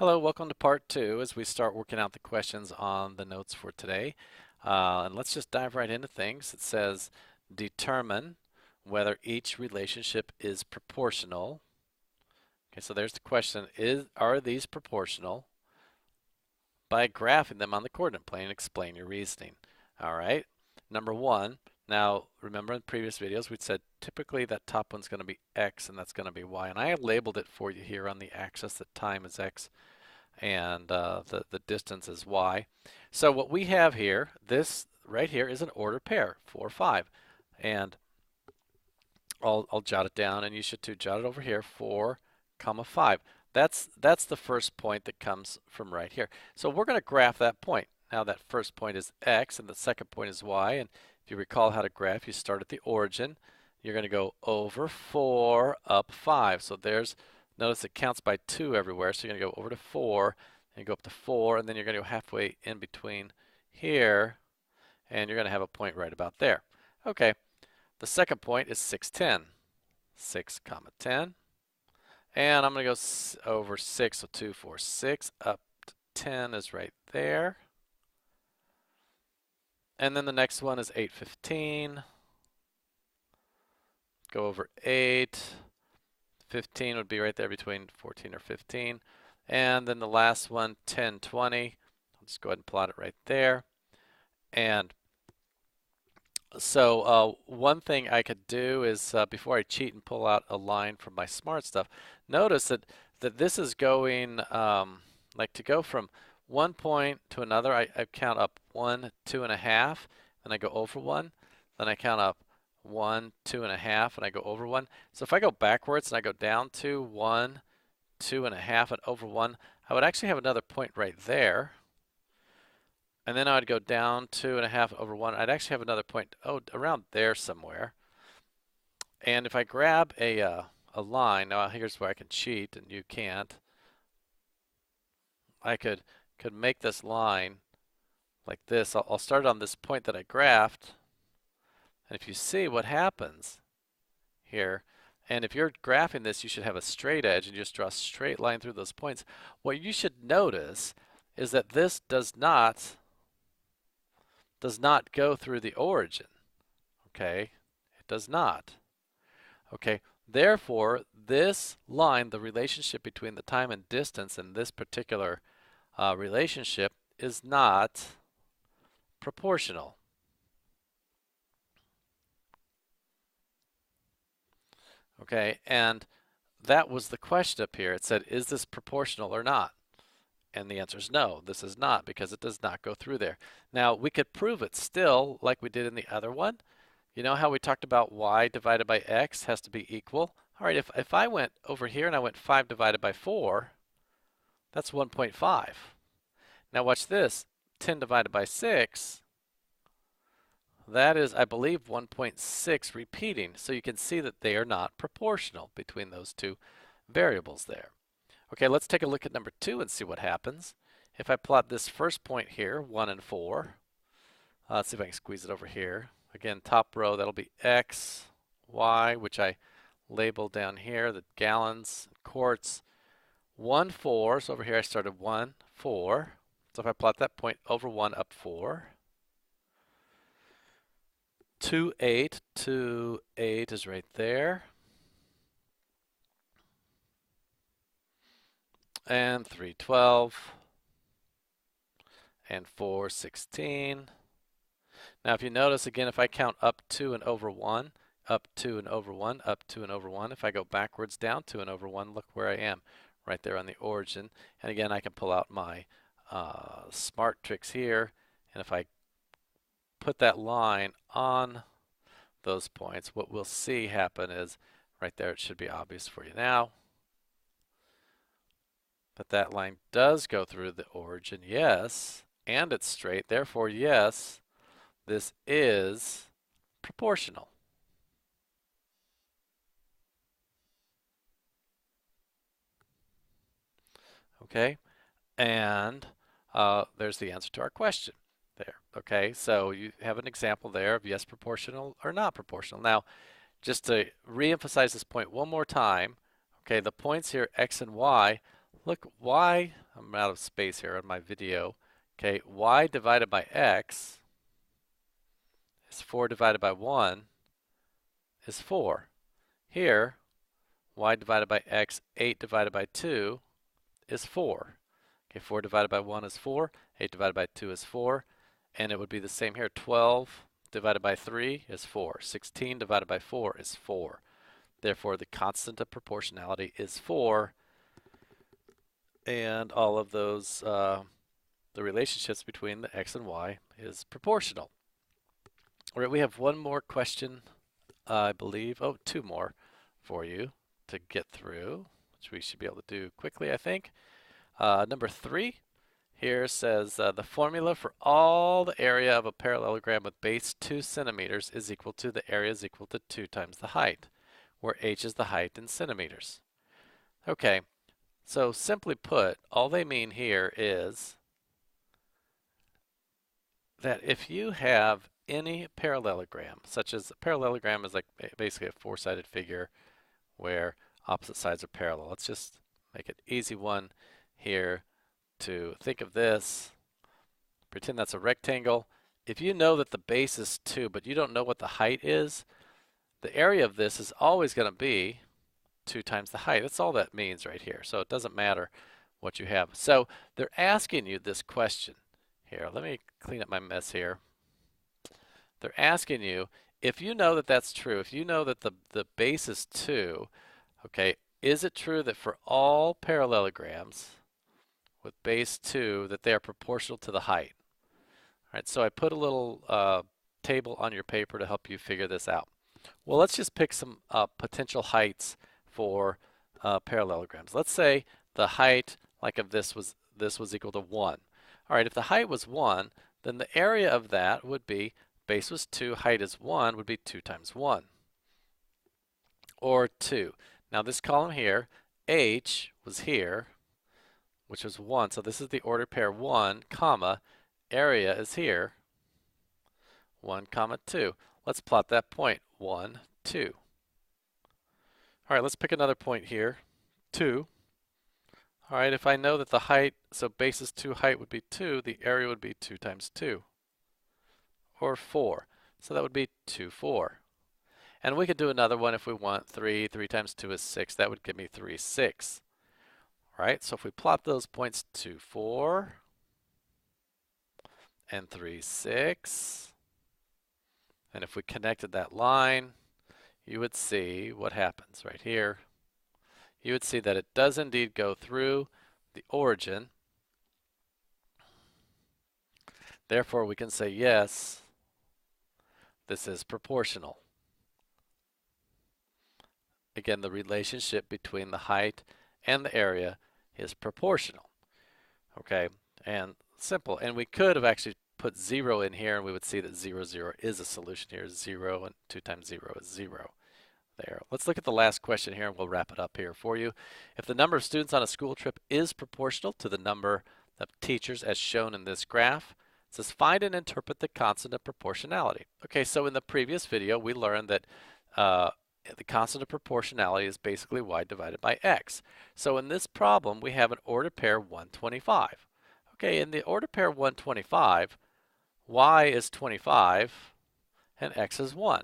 Hello, welcome to part two as we start working out the questions on the notes for today. And let's just dive right into things. It says determine whether each relationship is proportional. Okay, so there's the question, are these proportional? By graphing them on the coordinate plane, explain your reasoning. All right, number one. Now, remember in previous videos we said typically that top one's going to be x and that's going to be y. And I have labeled it for you here on the axis that time is x and the distance is y. So what we have here, this right here is an ordered pair, 4, 5. And I'll jot it down, and you should too. Jot it over here, 4, comma 5. That's the first point that comes from right here. So we're going to graph that point. Now that first point is x, and the second point is y. And if you recall how to graph, you start at the origin. You're going to go over 4, up 5. So notice it counts by 2 everywhere. So you're going to go over to 4, and go up to 4, and then you're going to go halfway in between here, and you're going to have a point right about there. Okay. The second point is 6, 10. 6, comma 10. And I'm going to go over 6, so 2, 4, 6. Up to 10 is right there. And then the next one is 8, 15. Go over 8. 15 would be right there between 14 or 15. And then the last one, 10, 20. I'll just go ahead and plot it right there. And so one thing I could do is before I cheat and pull out a line from my smart stuff, notice that this is going like to go from one point to another. I count up 1, 2.5, then I go over 1, then I count up 1, 2.5, and I go over 1. So if I go backwards and I go down to 1, 2.5, and over 1, I would actually have another point right there. And then I would go down 2.5 over 1. I'd actually have another point around there somewhere. And if I grab a line, now here's where I can cheat and you can't. I could make this line like this. I'll start on this point that I graphed. And if you see what happens here, and if you're graphing this, you should have a straight edge and just draw a straight line through those points. What you should notice is that this does not go through the origin. Okay, it does not. Okay, therefore, this line, the relationship between the time and distance in this particular relationship, is not proportional. Okay, and that was the question up here. It said, is this proportional or not? And the answer is no, this is not, because it does not go through there. Now, we could prove it still like we did in the other one. You know how we talked about y divided by x has to be equal? All right, if I went over here and I went 5 divided by 4, that's 1.5. Now watch this, 10 divided by 6, that is, I believe, 1.6 repeating. So you can see that they are not proportional between those two variables there. Okay, let's take a look at number 2 and see what happens. If I plot this first point here, 1 and 4, let's see if I can squeeze it over here. Again, top row, that'll be x, y, which I labeled down here, the gallons, quarts. 1, 4, so over here I started 1, 4. So if I plot that point over 1, up 4. 2, 8, 2, 8 is right there. And 3, 12. And 4, 16. Now if you notice again, if I count up 2 and over 1, up 2 and over 1, up 2 and over 1, if I go backwards down 2 and over 1, look where I am, right there on the origin. And again, I can pull out my smart tricks here, and if I put that line on those points, what we'll see happen is right there, it should be obvious for you now, but that line does go through the origin, yes, and it's straight, therefore yes, this is proportional. Okay, and there's the answer to our question there. Okay, so you have an example there of yes, proportional or not proportional. Now, just to re-emphasize this point one more time, okay, the points here, x and y, look, y, I'm out of space here on my video. Okay, y divided by x is 4 divided by 1 is 4. Here, y divided by x, 8 divided by 2 is 4. Okay, 4 divided by 1 is 4, 8 divided by 2 is 4, and it would be the same here. 12 divided by 3 is 4. 16 divided by 4 is 4. Therefore, the constant of proportionality is 4, and all of those, the relationships between the x and y is proportional. All right, we have one more question, I believe. Oh, two more for you to get through, which we should be able to do quickly, I think. Number 3 here says the formula for all the area of a parallelogram with base 2 centimeters is equal to the area is equal to 2 times the height, where h is the height in centimeters. Okay, so simply put, all they mean here is that if you have any parallelogram, such as a parallelogram is like basically a four-sided figure where opposite sides are parallel. Let's just make an easy one here to think of this. Pretend that's a rectangle. If you know that the base is 2, but you don't know what the height is, the area of this is always going to be 2 times the height. That's all that means right here. So it doesn't matter what you have. So they're asking you this question. Here, let me clean up my mess here. They're asking you, if you know that that's true, if you know that the base is 2, okay, is it true that for all parallelograms with base 2 that they are proportional to the height? All right, so I put a little table on your paper to help you figure this out. Well, let's just pick some potential heights for parallelograms. Let's say the height like of this was equal to 1. All right, if the height was 1, then the area of that would be base was 2, height is 1, would be 2 times 1. Or 2. Now this column here, h was here, which was 1. So this is the order pair 1, comma, area is here, 1, comma 2. Let's plot that point, 1, 2. All right, let's pick another point here, 2. All right, if I know that the height, so base is 2, height would be 2, the area would be 2 times 2. Or 4. So that would be 2, 4. And we could do another one if we want 3. 3 times 2 is 6. That would give me 3, 6. All right, so if we plot those points, 2, 4 and 3, 6, and if we connected that line, you would see what happens right here. You would see that it does indeed go through the origin. Therefore, we can say yes, this is proportional. Again, the relationship between the height and the area is proportional. Okay, and simple. And we could have actually put 0 in here and we would see that 0, 0 is a solution here. 0 and 2 times 0 is 0. There. Let's look at the last question here and we'll wrap it up here for you. If the number of students on a school trip is proportional to the number of teachers as shown in this graph, it says find and interpret the constant of proportionality. Okay, so in the previous video we learned that the constant of proportionality is basically y divided by x. So in this problem we have an order pair 125. Okay, in the order pair 125, y is 25 and x is 1.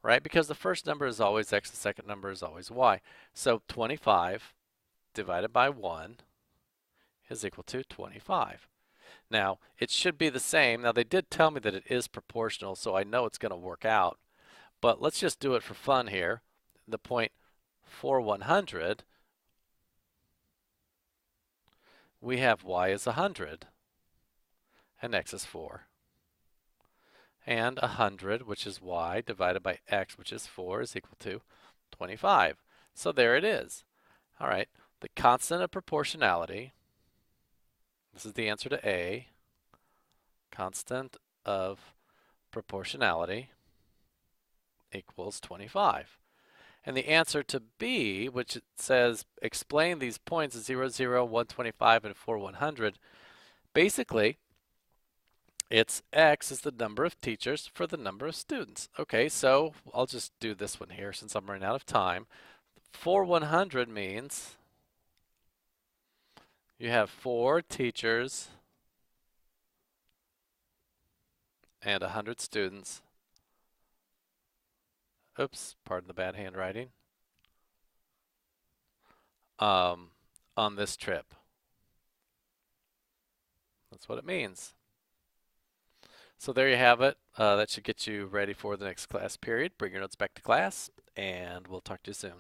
Right? Because the first number is always x, the second number is always y. So 25 divided by 1 is equal to 25. Now, it should be the same. Now, they did tell me that it is proportional, so I know it's going to work out. But let's just do it for fun here. The point for 100, we have y is 100 and x is 4. And 100, which is y, divided by x, which is 4, is equal to 25. So there it is. All right, the constant of proportionality, this is the answer to A, constant of proportionality equals 25. And the answer to B, which it says explain these points 0, 0, 125, and 4, 100, basically, it's x is the number of teachers for the number of students. Okay, so I'll just do this one here since I'm running out of time. 4, 100 means You have 4 teachers and 100 students. Oops, pardon the bad handwriting. Um, on this trip. That's what it means. So there you have it. That should get you ready for the next class period. Bring your notes back to class, and we'll talk to you soon.